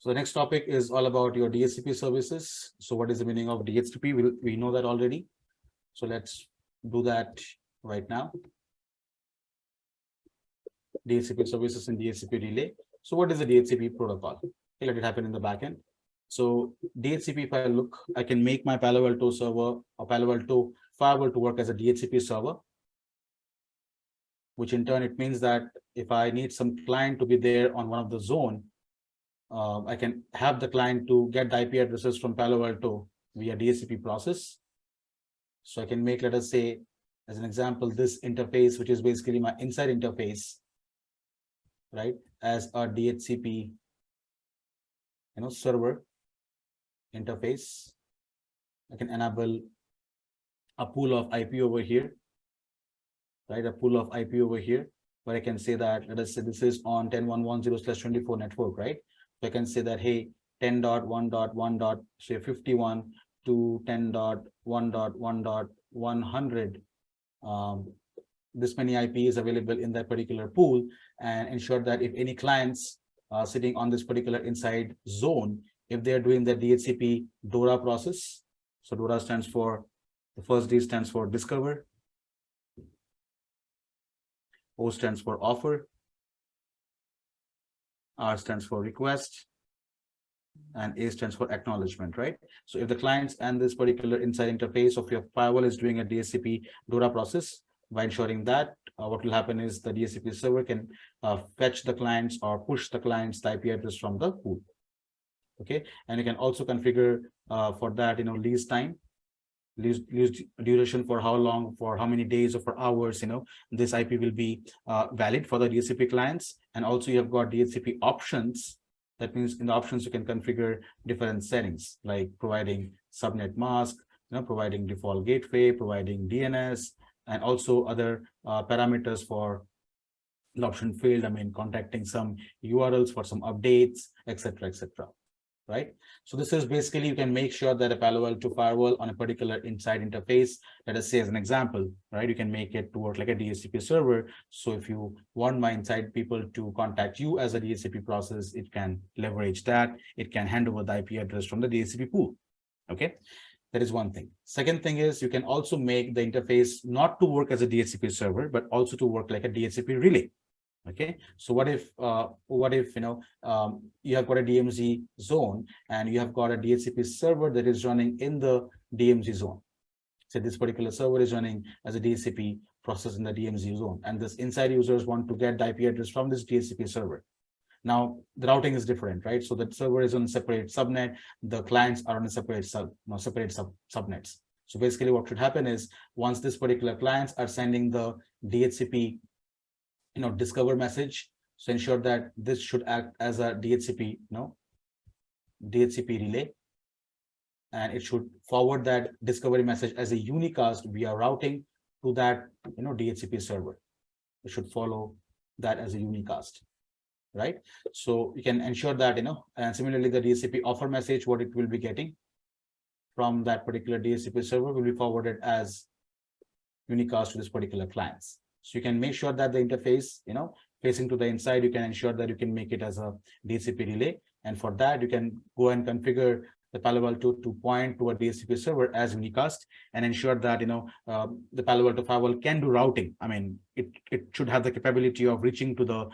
So the next topic is all about your DHCP services. So what is the meaning of DHCP? We know that already. So let's do that right now. DHCP services and DHCP relay. So what is the DHCP protocol? Let it happen in the backend. So DHCP, if I look, I can make my Palo Alto server or Palo Alto Firewall to work as a DHCP server, which in turn, it means that if I need some client to be there on one of the zone, I can have the client to get the IP addresses from Palo Alto via DHCP process. So I can make, let us say, as an example, this interface, which is basically my inside interface, right, as a DHCP, server interface. I can enable a pool of IP over here, right, a pool of IP over here, where I can say that, let us say this is on 10.1.1.0/24 network, right? So I can say that, hey, 10.1.1.51 to 10.1.1.100, this many IP is available in that particular pool, and ensure that if any clients sitting on this particular inside zone, if they're doing the DHCP DORA process, so DORA stands for, the first D stands for discover, O stands for offer, R stands for request, and A stands for acknowledgement, right? So if the clients and this particular inside interface of your firewall is doing a DHCP DORA process, by ensuring that, what will happen is the DHCP server can fetch the clients or push the client's IP address from the pool. Okay, and you can also configure for that, lease time, lease duration, for how long, for how many days or for hours, this IP will be valid for the DHCP clients. And also you have got DHCP options. That means in the options, you can configure different settings like providing subnet mask, providing default gateway, providing DNS, and also other parameters for the option field. I mean, contacting some URLs for some updates, etc., etc. Right? So this is basically, you can make sure that a Palo Alto firewall on a particular inside interface, let us say as an example, right? You can make it to work like a DHCP server. So if you want my inside people to contact you as a DHCP process, it can leverage that. It can hand over the IP address from the DHCP pool. Okay, that is one thing. Second thing is, you can also make the interface not to work as a DHCP server, but also to work like a DHCP relay. Okay, so what if you have got a DMZ zone and you have got a DHCP server that is running in the DMZ zone. So this particular server is running as a DHCP process in the DMZ zone, and this inside users want to get the IP address from this DHCP server. Now the routing is different, right? So the server is on a separate subnet, the clients are on a separate subnets. So basically what should happen is, once this particular clients are sending the DHCP discover message, so ensure that this should act as a DHCP DHCP relay, and it should forward that discovery message as a unicast via routing to that DHCP server. It should follow that as a unicast, right? So you can ensure that and similarly the DHCP offer message, what it will be getting from that particular DHCP server, will be forwarded as unicast to this particular clients. So you can make sure that the interface, facing to the inside, you can ensure that you can make it as a DHCP relay. And for that, you can go and configure the Palo Alto to point to a DHCP server as unicast, and ensure that, the Palo Alto firewall can do routing. I mean, it should have the capability of reaching to the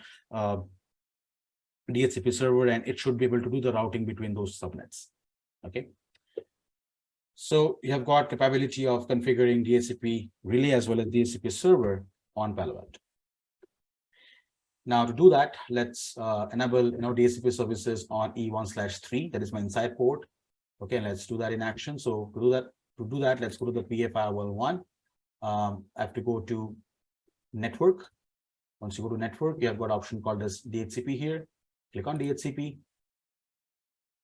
DHCP server, and it should be able to do the routing between those subnets. Okay. So you have got capability of configuring DHCP relay as well as DHCP server on Palo Alto. Now to do that, let's enable DHCP services on E1/3. That is my inside port. Okay, let's do that in action. So to do that, let's go to the PA firewall 1. I have to go to network. Once you go to network, you have got an option called as DHCP here. Click on DHCP,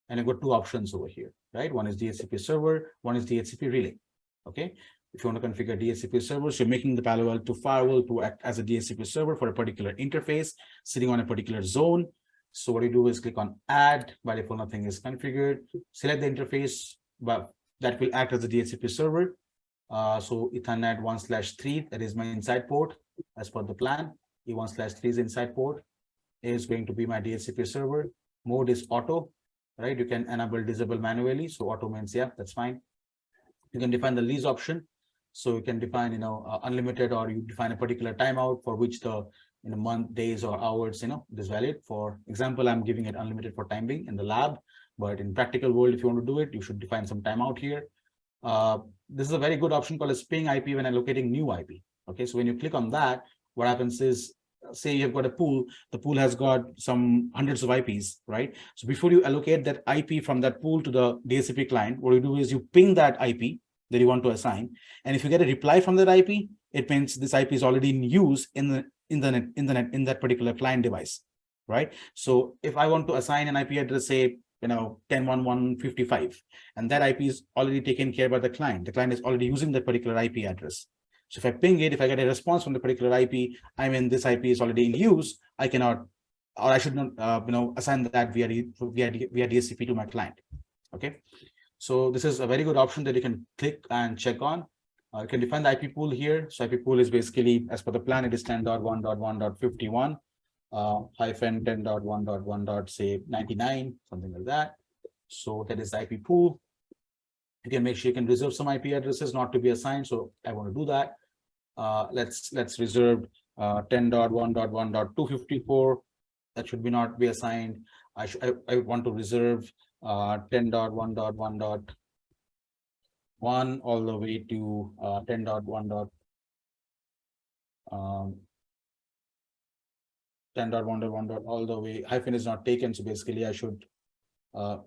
and you've got two options over here, right? One is DHCP server, one is DHCP relay. Okay. If you want to configure DHCP servers, you're making the Palo Alto firewall to act as a DHCP server for a particular interface sitting on a particular zone. So what you do is click on add. By default, nothing is configured. Select the interface, but that will act as a DHCP server. So Ethernet 1/3, that is my inside port as per the plan. E1/3's inside port is going to be my DHCP server. Mode is auto. right? You can enable, disable manually. So auto means, yeah, that's fine. You can define the lease option. So you can define, unlimited, or you define a particular timeout for which the month, days, or hours, it is valid. For example, I'm giving it unlimited for time being in the lab, but in practical world, if you want to do it, you should define some timeout here. This is a very good option called as ping IP when allocating new IP. Okay, so when you click on that, what happens is, say you've got a pool, the pool has got some hundreds of IPs, right? So before you allocate that IP from that pool to the DHCP client, what you do is you ping that IP that you want to assign. And if you get a reply from that IP, it means this IP is already in use in that particular client device, right? So if I want to assign an IP address, say, 10.1.1.55, and that IP is already taken care by the client. The client is already using that particular IP address. So if I ping it, if I get a response from the particular IP, I mean, this IP is already in use, I cannot, or I should not, assign that via DHCP to my client. Okay. So this is a very good option that you can click and check on. You can define the IP pool here. So IP pool is basically, as per the plan, it is 10.1.1.51. Hyphen 10.1.1. say 99, something like that. So that is the IP pool. You can make sure you can reserve some IP addresses not to be assigned. So I want to do that. Let's reserve 10.1.1.254. That should be not be assigned. I want to reserve 10.1.1.1 all the way to 10.1. 10.1.1 all the way, hyphen is not taken, so basically I should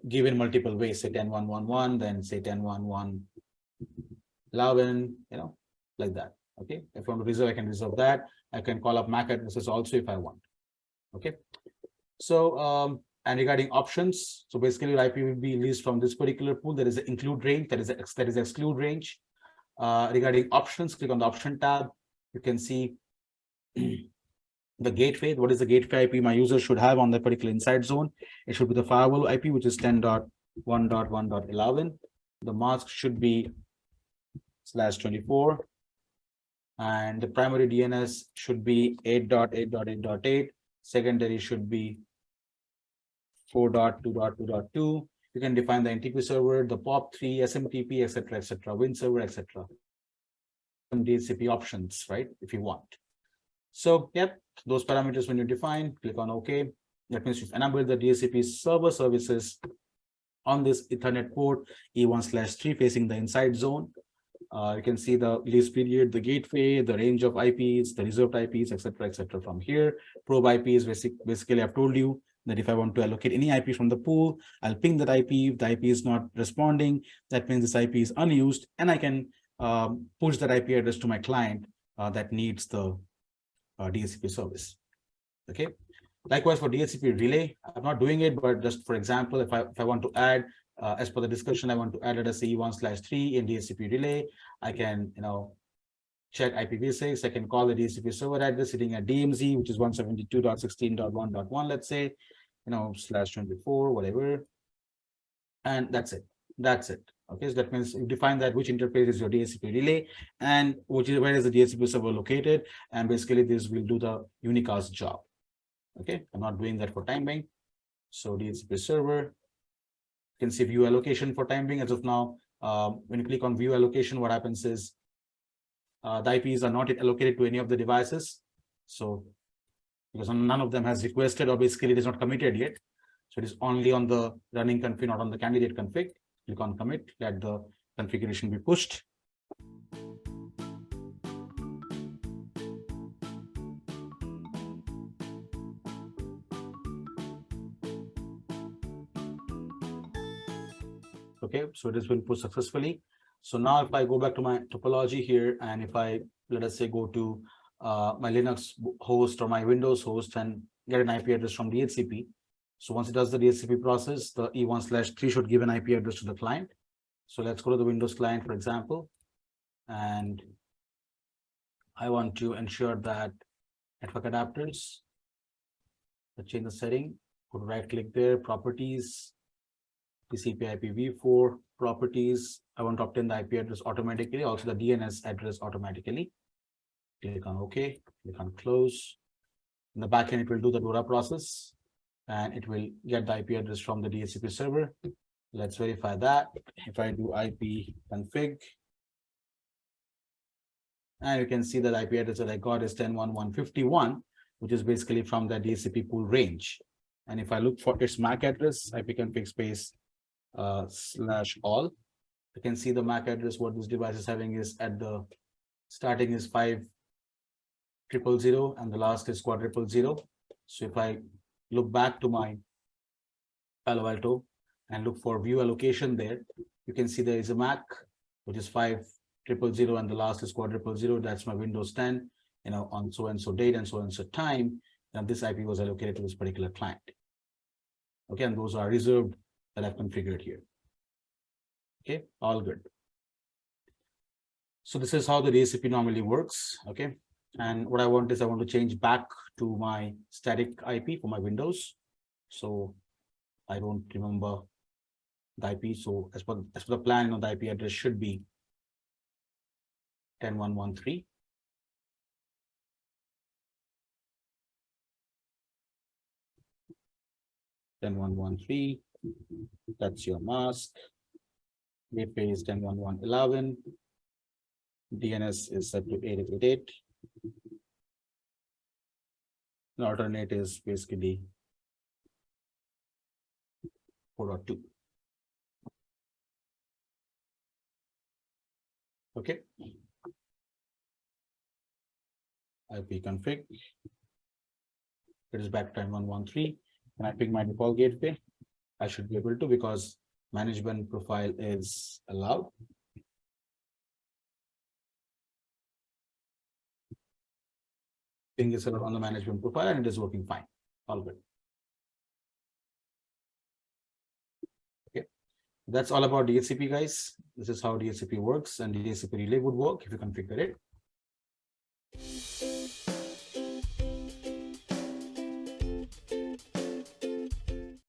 give in multiple ways, say 10.1.1.1, then say 10.1.1.11, like that. Okay, if I want to reserve, I can reserve that. I can call up MAC addresses also if I want. Okay, so and regarding options, so basically your IP will be leased from this particular pool. There is an include range, that is exclude range. Regarding options, click on the option tab. You can see the gateway. What is the gateway IP my user should have on the particular inside zone? It should be the firewall IP, which is 10.1.1.11. The mask should be /24. And the primary DNS should be 8.8.8.8. Secondary should be 4.2.2.2. You can define the NTP server, the POP3, SMTP, etc., Win server, etc. Some DHCP options, right? If you want. So, yep, those parameters when you define, click on OK. That means you've enabled the DHCP server services on this Ethernet port E1/3 facing the inside zone. You can see the lease period, the gateway, the range of IPs, the reserved IPs, etc. from here. Probe IPs, basically, I've told you that if I want to allocate any IP from the pool, I'll ping that IP. If the IP is not responding, that means this IP is unused, and I can push that IP address to my client that needs the DHCP service. Okay. Likewise for DHCP relay, I'm not doing it, but just for example, if I want to add, as per the discussion, I want to add it as E1/3 in DHCP relay. I can, check IPv6. I can call the DHCP server address sitting at DMZ, which is 172.16.1.1, let's say, /24, whatever. And that's it. That's it. Okay, so that means you define that which interface is your DHCP relay and where is the DHCP server located. And basically this will do the unicast job. Okay, I'm not doing that for time being. So DHCP server, you can see view allocation for time being. As of now, when you click on view allocation, what happens is the IPs are not yet allocated to any of the devices. So because none of them has requested, or basically it is not committed yet. So it is only on the running config, not on the candidate config. Click on commit, let the configuration be pushed. Okay, so it has been pushed successfully. So now if I go back to my topology here, and if I, let us say, go to my Linux host or my Windows host and get an IP address from DHCP. So once it does the DHCP process, the E1/3 should give an IP address to the client. So let's go to the Windows client, for example, and I want to ensure that network adapters, let's change the setting, go to right click there, properties, TCP IPv4 properties. I want to obtain the IP address automatically, also the DNS address automatically. Click on OK, click on close. In the backend, it will do the DORA process. and it will get the IP address from the DHCP server. Let's verify that. If I do IP config, and you can see that IP address that I got is 10.1.151, which is basically from the DHCP pool range. And if I look for its MAC address, IP config space /all, you can see the MAC address. What this device is having is at the starting is 5000 and the last is 4000. So if I look back to my Palo Alto and look for view allocation there, you can see there is a MAC which is 5000 and the last is 4000. That's my Windows 10, on so and so date and so and so time. And this IP was allocated to this particular client. Okay, and those are reserved that I've configured here. Okay, all good. So this is how the DHCP normally works. Okay, and what I want is I want to change back to my static IP for my Windows. So I don't remember the IP. So as per the plan, the IP address should be 10.1.1.3. That's your mask. Gateway is 10.1.1.11. DNS is set to 888. The alternate is basically 4.2. Okay. IP config. It is back to 10.1.1.3. Can I pick my default gateway? I should be able to, because management profile is allowed. Ping is on the management profile and it is working fine. All good. Okay, that's all about DHCP, guys. This is how DHCP works, and DHCP relay would work if you configure it.